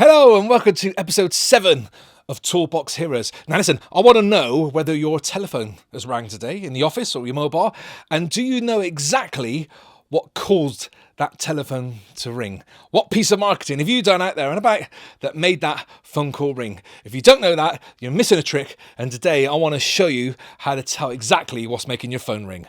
Hello and welcome to episode 7 of Toolbox Heroes. Now listen, I want to know whether your telephone has rang today in the office or your mobile, and do you know exactly what caused that telephone to ring? What piece of marketing have you done out there and about that made that phone call ring? If you don't know that, you're missing a trick, and today I want to show you how to tell exactly what's making your phone ring.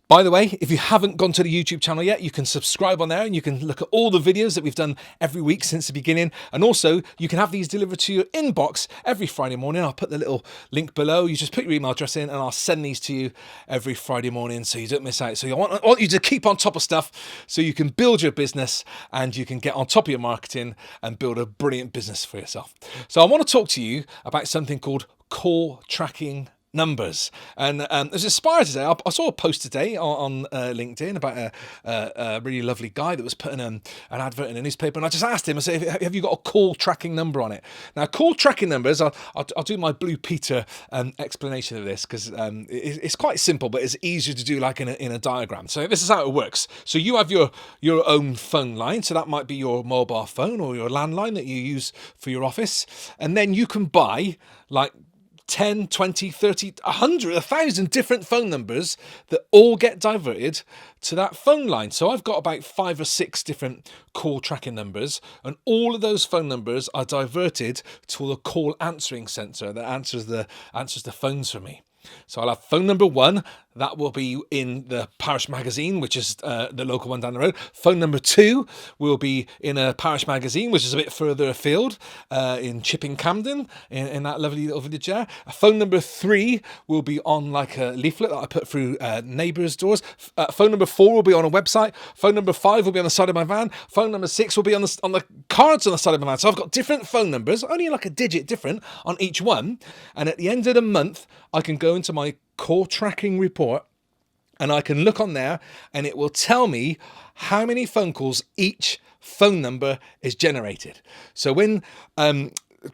By the way, if you haven't gone to the YouTube channel yet, you can subscribe on there and you can look at all the videos that we've done every week since the beginning. And also, you can have these delivered to your inbox every Friday morning. I'll put the little link below. You just put your email address in and I'll send these to you every Friday morning so you don't miss out. So I want you to keep on top of stuff so you can build your business and you can get on top of your marketing and build a brilliant business for yourself. So I want to talk to you about something called call tracking numbers. And as inspired today, I saw a post today on LinkedIn about a really lovely guy that was putting an advert in a newspaper, and I just asked him, I said, have you got a call tracking number on it? Now, call tracking numbers, I'll do my Blue Peter explanation of this because it's quite simple, but it's easier to do like in a diagram. So this is how it works. So you have your own phone line, so that might be your mobile phone or your landline that you use for your office, and then you can buy like 10, 20, 30, 100, 1,000 different phone numbers that all get diverted to that phone line. So I've got about 5 or 6 different call tracking numbers, and all of those phone numbers are diverted to a call answering center that answers the phones for me. So I'll have phone number 1, that will be in the parish magazine, which is the local one down the road. Phone number 2 will be in a parish magazine, which is a bit further afield, in Chipping Camden, in that lovely little village there. Phone number 3 will be on like a leaflet that I put through neighbours' doors. Phone number 4 will be on a website. Phone number 5 will be on the side of my van. Phone number 6 will be on the cards on the side of my van. So I've got different phone numbers, only like a digit different on each one. And at the end of the month, I can go into my call tracking report and I can look on there and it will tell me how many phone calls each phone number is generated. So when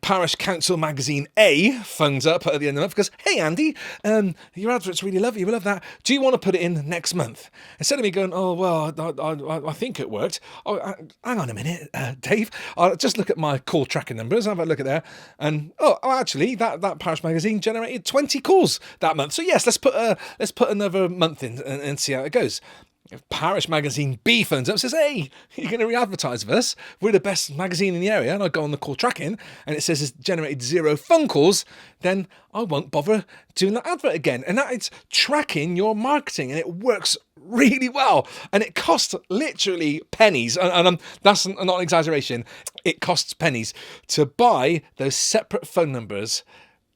Parish Council Magazine A phones up at the end of the month because, hey Andy, your advert's really lovely, we love that. Do you want to put it in next month? Instead of me going, oh, well, I think it worked. Oh, hang on a minute, Dave. I'll just look at my call tracking numbers, have a look at there. And, actually, that Parish Magazine generated 20 calls that month. So yes, let's put another month in and see how it goes. If Parish Magazine B phones up and says, hey, you're going to re-advertise with us, we're the best magazine in the area, and I go on the call tracking and it says it's generated 0 phone calls, then I won't bother doing that advert again. And that is tracking your marketing, and it works really well, and it costs literally pennies, and that's not an exaggeration. It costs pennies to buy those separate phone numbers.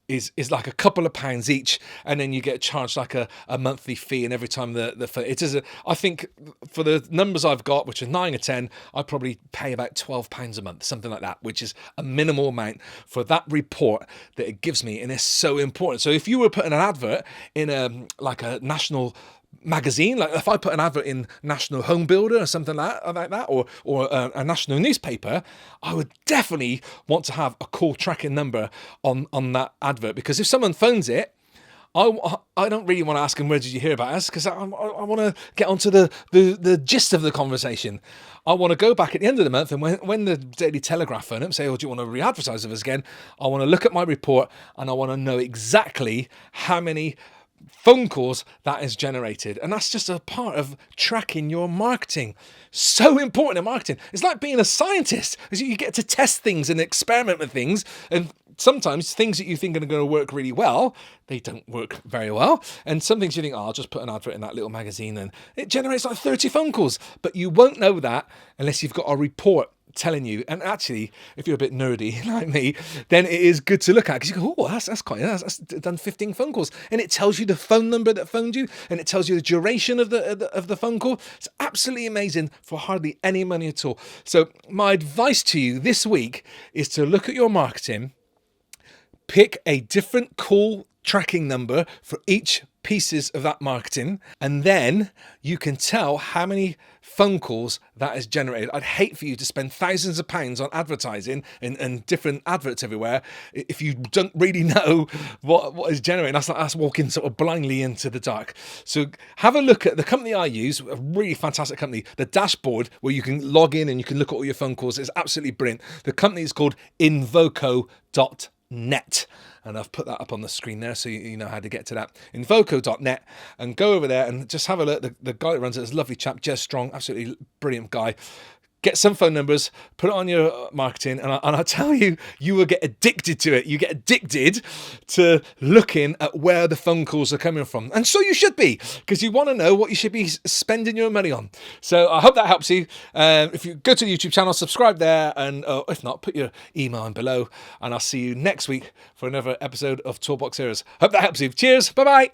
Is like a couple of pounds each, and then you get charged like a monthly fee, and every time I think for the numbers I've got, which are 9 or 10, I probably pay about £12 a month, something like that, which is a minimal amount for that report that it gives me, and it's so important. So if you were putting an advert in a national magazine, like if I put an advert in National Home Builder or something like that, or a national newspaper, I would definitely want to have a call tracking number on that advert, because if someone phones it, I don't really want to ask them, where did you hear about us? Because I want to get onto the gist of the conversation. I want to go back at the end of the month, and when the Daily Telegraph phone up and say, oh, do you want to re-advertise with us again? I want to look at my report and I want to know exactly how many phone calls that is generated. And that's just a part of tracking your marketing. So important in marketing. It's like being a scientist, as you get to test things and experiment with things, and sometimes things that you think are going to work really well, they don't work very well. And some things you think, I'll just put an advert in that little magazine and it generates like 30 phone calls. But you won't know that unless you've got a report telling you. And actually, if you're a bit nerdy like me, then it is good to look at, because you go, oh, that's done 15 phone calls, and it tells you the phone number that phoned you, and it tells you the duration of the phone call. It's absolutely amazing for hardly any money at all. So my advice to you this week is to look at your marketing, pick a different call tracking number for each pieces of that marketing, and then you can tell how many phone calls that has generated. I'd hate for you to spend thousands of pounds on advertising and different adverts everywhere if you don't really know what is generating. That's like us walking sort of blindly into the dark. So have a look at the company I use, a really fantastic company. The dashboard where you can log in and you can look at all your phone calls is absolutely brilliant. The company is called Invoco.net. And I've put that up on the screen there so you know how to get to that. Invoco.net, and go over there and just have a look. The guy that runs it is a lovely chap, Jez Strong, absolutely brilliant guy. Get some phone numbers, put it on your marketing, and I tell you, you will get addicted to it. You get addicted to looking at where the phone calls are coming from. And so you should be, because you want to know what you should be spending your money on. So I hope that helps you. If you go to the YouTube channel, subscribe there, and if not, put your email in below, and I'll see you next week for another episode of Toolbox Heroes. Hope that helps you. Cheers. Bye-bye.